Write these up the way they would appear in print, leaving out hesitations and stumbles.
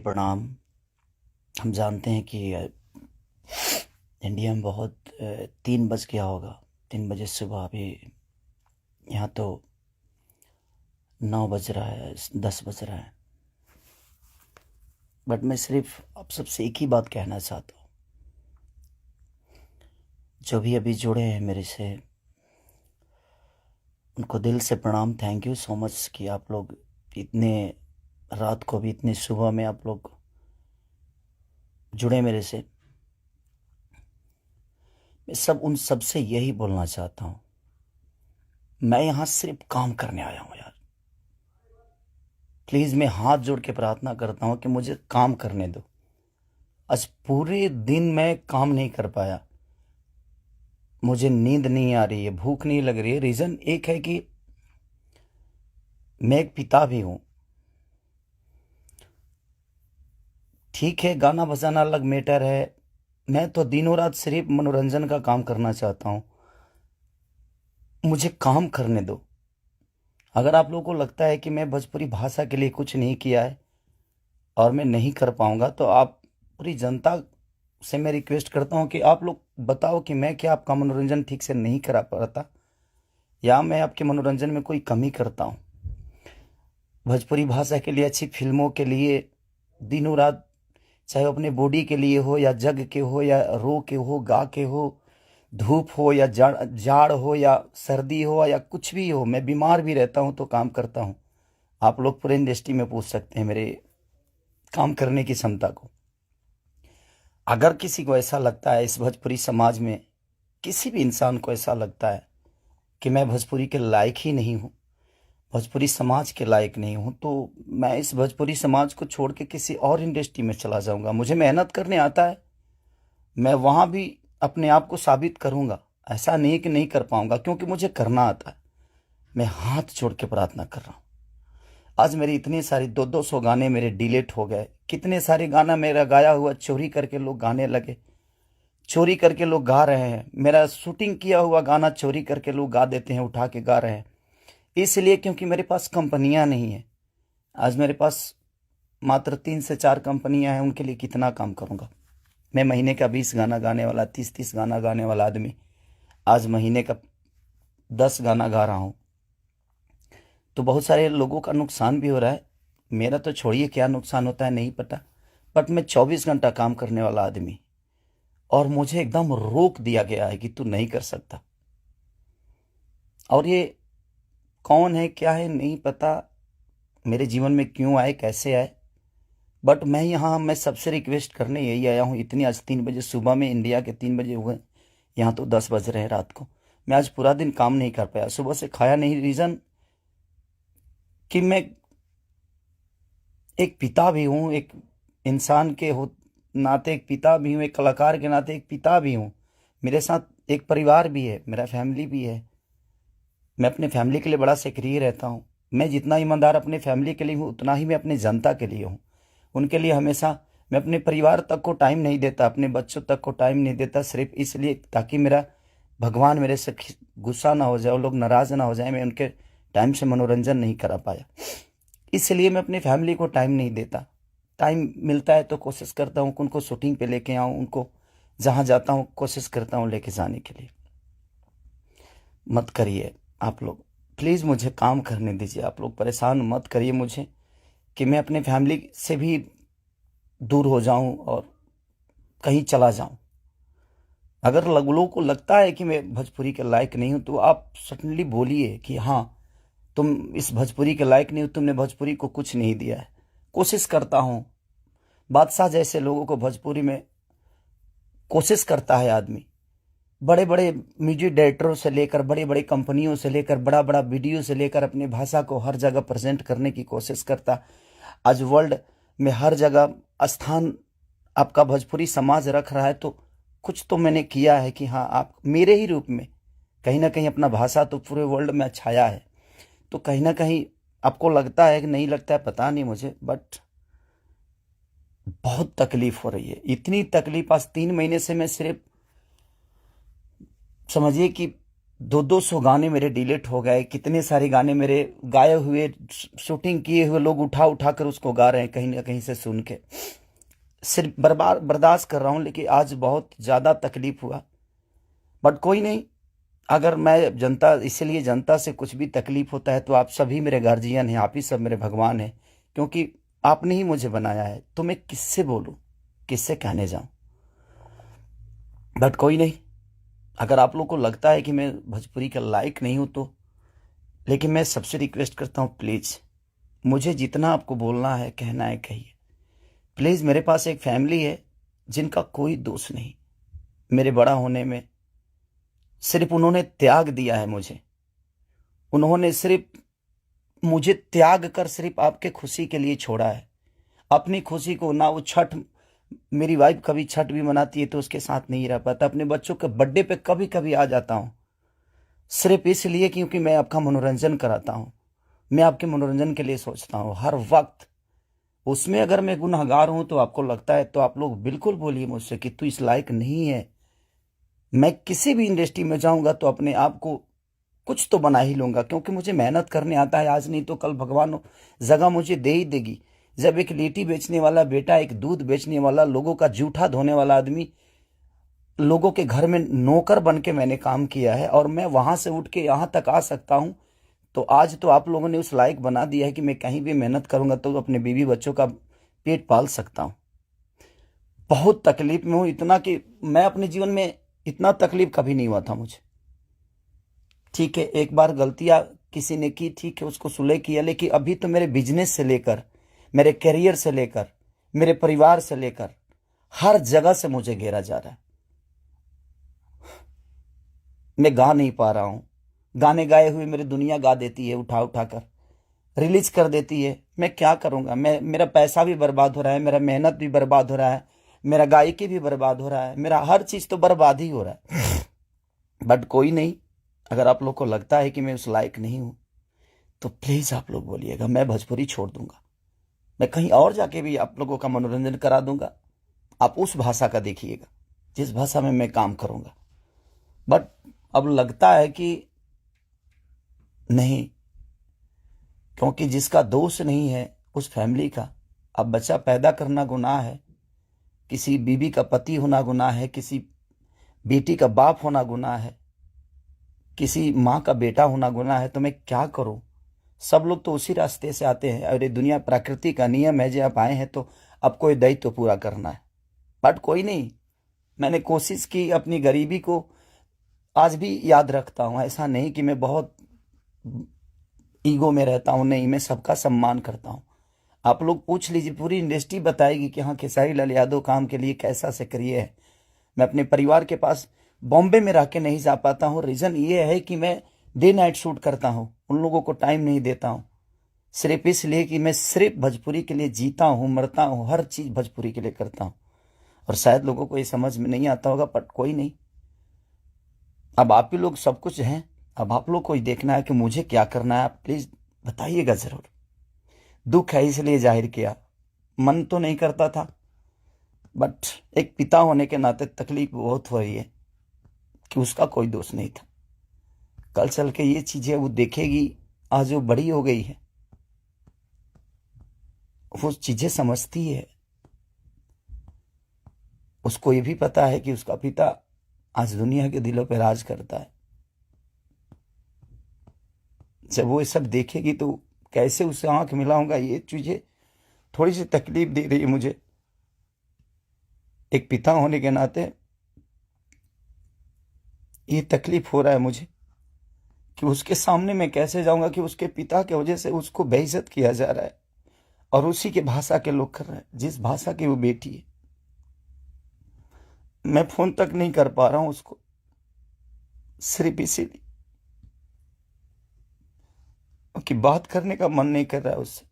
प्रणाम। हम जानते हैं कि इंडिया में बहुत 3 बज गया होगा, 3 बजे सुबह। अभी यहाँ तो 9 बज रहा है, 10 बज रहा है। बट मैं सिर्फ आप सबसे एक ही बात कहना चाहता हूँ, जो भी अभी जुड़े हैं मेरे से, उनको दिल से प्रणाम। थैंक यू सो मच कि आप लोग इतने रात को भी, इतने सुबह में आप लोग जुड़े मेरे से। मैं उन सब से यही बोलना चाहता हूँ, मैं यहाँ सिर्फ काम करने आया हूँ यार। प्लीज़ मैं हाथ जोड़ के प्रार्थना करता हूँ कि मुझे काम करने दो। आज पूरे दिन मैं काम नहीं कर पाया, मुझे नींद नहीं आ रही है, भूख नहीं लग रही है। रीज़न एक है कि मैं एक पिता भी हूँ। ठीक है, गाना बजाना अलग मैटर है, मैं तो दिनों रात सिर्फ मनोरंजन का काम करना चाहता हूँ। मुझे काम करने दो। अगर आप लोगों को लगता है कि मैं भोजपुरी भाषा के लिए कुछ नहीं किया है और मैं नहीं कर पाऊंगा, तो आप पूरी जनता से मैं रिक्वेस्ट करता हूं कि आप लोग बताओ कि मैं क्या आपका मनोरंजन ठीक से नहीं करा पाता, या मैं आपके मनोरंजन में कोई कमी करता हूं। भोजपुरी भाषा के लिए, अच्छी फिल्मों के लिए दिनों रात, चाहे अपने बॉडी के लिए हो या जग के हो या रो के हो, गा के हो, धूप हो या जाड़ जाड़ हो या सर्दी हो या कुछ भी हो, मैं बीमार भी रहता हूं तो काम करता हूं। आप लोग पूरे इंडस्ट्री में पूछ सकते हैं मेरे काम करने की क्षमता को। अगर किसी को ऐसा लगता है, इस भोजपुरी समाज में किसी भी इंसान को ऐसा लगता है कि मैं भोजपुरी के लायक ही नहीं हूँ, भोजपुरी समाज के लायक नहीं हूँ, तो मैं इस भोजपुरी समाज को छोड़ के किसी और इंडस्ट्री में चला जाऊंगा। मुझे मेहनत करने आता है, मैं वहां भी अपने आप को साबित करूंगा। ऐसा नहीं कि नहीं कर पाऊंगा, क्योंकि मुझे करना आता है। मैं हाथ जोड़ के प्रार्थना कर रहा हूँ। आज मेरी इतनी सारी 200 गाने मेरे डिलीट हो गए। कितने सारे गाना मेरा गाया हुआ चोरी करके लोग गाने लगे, चोरी करके लोग गा रहे हैं। मेरा शूटिंग किया हुआ गाना चोरी करके लोग गा देते हैं, उठा के गा रहे हैं। इसलिए क्योंकि मेरे पास कंपनियां नहीं है। आज मेरे पास मात्र 3 से 4 कंपनियां हैं, उनके लिए कितना काम करूंगा मैं। महीने का 20 गाना गाने वाला, 30 गाना गाने वाला आदमी आज महीने का 10 गाना गा रहा हूं। तो बहुत सारे लोगों का नुकसान भी हो रहा है। मेरा तो छोड़िए, क्या नुकसान होता है नहीं पता। बट मैं 24 घंटा काम करने वाला आदमी, और मुझे एकदम रोक दिया गया है कि तू नहीं कर सकता। और ये कौन है, क्या है, नहीं पता, मेरे जीवन में क्यों आए, कैसे आए। बट मैं सबसे रिक्वेस्ट करने यही आया हूँ। इतनी आज 3 बजे सुबह में, इंडिया के 3 बजे हुए, यहाँ तो 10 बज रहे हैं रात को। मैं आज पूरा दिन काम नहीं कर पाया, सुबह से खाया नहीं। रीज़न कि मैं एक पिता भी हूँ, एक इंसान के हो नाते एक पिता भी हूँ, एक कलाकार के नाते एक पिता भी हूँ। मेरे साथ एक परिवार भी है, मेरा फैमिली भी है। मैं अपने फैमिली के लिए बड़ा सक्रिय रहता हूँ। मैं जितना ईमानदार अपने फैमिली के लिए हूँ, उतना ही मैं अपने जनता के लिए हूँ। उनके लिए हमेशा मैं अपने परिवार तक को टाइम नहीं देता, अपने बच्चों तक को टाइम नहीं देता, सिर्फ इसलिए ताकि मेरा भगवान मेरे से गुस्सा ना हो जाए, वो लोग नाराज ना हो जाए, मैं उनके टाइम से मनोरंजन नहीं करा पाया। इसलिए मैं अपनी फैमिली को टाइम नहीं देता। टाइम मिलता है तो कोशिश करता हूँ कि उनको शूटिंग पे लेके आऊँ, उनको जहाँ जाता हूँ कोशिश करता हूँ लेके जाने के लिए। मत करिए आप लोग, प्लीज़ मुझे काम करने दीजिए। आप लोग परेशान मत करिए मुझे कि मैं अपने फैमिली से भी दूर हो जाऊं और कहीं चला जाऊं। अगर लोगों को लगता है कि मैं भोजपुरी के लायक नहीं हूं, तो आप सडनली बोलिए कि हाँ, तुम इस भोजपुरी के लायक नहीं हो, तुमने भोजपुरी को कुछ नहीं दिया है। कोशिश करता हूं। बादशाह जैसे लोगों को भोजपुरी में कोशिश करता है आदमी। बड़े बड़े म्यूजिक डायरेक्टरों से लेकर, बड़े बड़े कंपनियों से लेकर, बड़ा बड़ा वीडियो से लेकर अपनी भाषा को हर जगह प्रेजेंट करने की कोशिश करता। आज वर्ल्ड में हर जगह स्थान आपका भोजपुरी समाज रख रहा है, तो कुछ तो मैंने किया है कि हाँ, आप मेरे ही रूप में कहीं ना कहीं अपना भाषा तो पूरे वर्ल्ड में छाया है। तो कहीं ना कहीं आपको लगता है कि नहीं लगता है, पता नहीं मुझे, बट बहुत तकलीफ हो रही है। इतनी तकलीफ आज 3 महीने से मैं सिर्फ समझिए कि 200 गाने मेरे डिलीट हो गए, कितने सारे गाने मेरे गाए हुए, शूटिंग किए हुए लोग उठा उठा कर उसको गा रहे हैं कहीं ना कहीं से सुन के। सिर्फ बर्बाद बर्दाश्त कर रहा हूं, लेकिन आज बहुत ज्यादा तकलीफ हुआ। बट कोई नहीं, अगर मैं जनता, इसलिए जनता से कुछ भी तकलीफ होता है तो आप सभी मेरे गार्जियन हैं, आप ही सब मेरे भगवान हैं, क्योंकि आपने ही मुझे बनाया है। तो मैं किससे बोलूं, किससे कहने जाऊं। बट कोई नहीं, अगर आप लोग को लगता है कि मैं भोजपुरी का लायक नहीं हूं तो, लेकिन मैं सबसे रिक्वेस्ट करता हूं, प्लीज मुझे जितना आपको बोलना है, कहना है, कहिए। प्लीज, मेरे पास एक फैमिली है जिनका कोई दोष नहीं मेरे बड़ा होने में। सिर्फ उन्होंने त्याग दिया है मुझे, उन्होंने सिर्फ मुझे त्याग कर सिर्फ आपके खुशी के लिए छोड़ा है। अपनी खुशी को ना, वो छठ, मेरी वाइफ कभी छठ भी मनाती है तो उसके साथ नहीं रह पाता। अपने बच्चों के बर्थडे पे कभी कभी आ जाता हूं, सिर्फ इसलिए क्योंकि मैं आपका मनोरंजन कराता हूं। मैं आपके मनोरंजन के लिए सोचता हूं हर वक्त। उसमें अगर मैं गुनहगार हूं तो आपको लगता है तो आप लोग बिल्कुल बोलिए मुझसे कि तू इस लायक नहीं है। मैं किसी भी इंडस्ट्री में जाऊंगा तो अपने आप को कुछ तो बना ही लूंगा, क्योंकि मुझे मेहनत करने आता है। आज नहीं तो कल भगवान जगह मुझे दे ही देगी। जब एक लिट्टी बेचने वाला बेटा, एक दूध बेचने वाला, लोगों का जूठा धोने वाला आदमी, लोगों के घर में नौकर बन के मैंने काम किया है और मैं वहां से उठ के यहां तक आ सकता हूं, तो आज तो आप लोगों ने उस लायक बना दिया है कि मैं कहीं भी मेहनत करूंगा तो अपने बीवी बच्चों का पेट पाल सकता हूं। बहुत तकलीफ में हूं, इतना कि मैं अपने जीवन में इतना तकलीफ कभी नहीं हुआ था मुझे। ठीक है, एक बार गलतियां किसी ने की, ठीक है, उसको सुलह किया, लेकिन अभी तो मेरे बिजनेस से लेकर, मेरे करियर से लेकर, मेरे परिवार से लेकर हर जगह से मुझे घेरा जा रहा है। मैं गा नहीं पा रहा हूं। गाने गाए हुए मेरी दुनिया गा देती है, उठा उठा कर रिलीज कर देती है। मैं क्या करूंगा, मेरा पैसा भी बर्बाद हो रहा है, मेरा मेहनत भी बर्बाद हो रहा है, मेरा गायकी भी बर्बाद हो रहा है, मेरा हर चीज तो बर्बाद ही हो रहा है। बट कोई नहीं, अगर आप लोग को लगता है कि मैं उस लायक नहीं हूं तो प्लीज आप लोग बोलिएगा, मैं भोजपुरी छोड़ दूंगा। मैं कहीं और जाके भी आप लोगों का मनोरंजन करा दूंगा। आप उस भाषा का देखिएगा जिस भाषा में मैं काम करूंगा। बट अब लगता है कि नहीं, क्योंकि जिसका दोष नहीं है उस फैमिली का, अब बच्चा पैदा करना गुनाह है, किसी बीवी का पति होना गुनाह है, किसी बेटी का बाप होना गुनाह है, किसी माँ का बेटा होना गुनाह है। तो मैं क्या करूं। सब लोग तो उसी रास्ते से आते हैं और ये दुनिया प्रकृति का नियम है, जो आप आए हैं तो आपको ये दायित्व पूरा करना है। बट कोई नहीं, मैंने कोशिश की, अपनी गरीबी को आज भी याद रखता हूं। ऐसा नहीं कि मैं बहुत ईगो में रहता हूं, नहीं, मैं सबका सम्मान करता हूं। आप लोग पूछ लीजिए, पूरी इंडस्ट्री बताएगी कि हाँ, खेसारी लाल यादव काम के लिए कैसा से करिए है। मैं अपने परिवार के पास बॉम्बे में रह के नहीं जा पाता हूँ। रीजन ये है कि मैं डे नाइट शूट करता हूँ, उन लोगों को टाइम नहीं देता हूँ, सिर्फ इसलिए कि मैं सिर्फ भोजपुरी के लिए जीता हूँ, मरता हूँ, हर चीज भोजपुरी के लिए करता हूँ। और शायद लोगों को ये समझ में नहीं आता होगा, बट कोई नहीं, अब आप ही लोग सब कुछ हैं। अब आप लोग को ही देखना है कि मुझे क्या करना है। आप प्लीज बताइएगा जरूर। दुख है इसलिए जाहिर किया, मन तो नहीं करता था, बट एक पिता होने के नाते तकलीफ बहुत हो रही है कि उसका कोई दोष नहीं था। कल चल के ये चीजें वो देखेगी, आज वो बड़ी हो गई है, वो चीजें समझती है। उसको ये भी पता है कि उसका पिता आज दुनिया के दिलों पर राज करता है। जब वो ये सब देखेगी तो कैसे उससे आंख मिलाऊंगा, ये चीजें थोड़ी सी तकलीफ दे रही है मुझे। एक पिता होने के नाते ये तकलीफ हो रहा है मुझे कि उसके सामने मैं कैसे जाऊंगा कि उसके पिता की वजह से उसको बेइज्जत किया जा रहा है और उसी के भाषा के लोग कर रहे हैं, जिस भाषा की वो बेटी है। मैं फोन तक नहीं कर पा रहा हूं उसको, सिर्फ इसीलिए कि बात करने का मन नहीं कर रहा है उससे।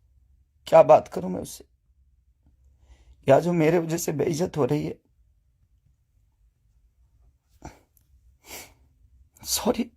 क्या बात करूं मैं उससे, या जो मेरे वजह से बेइज्जत हो रही है। सॉरी।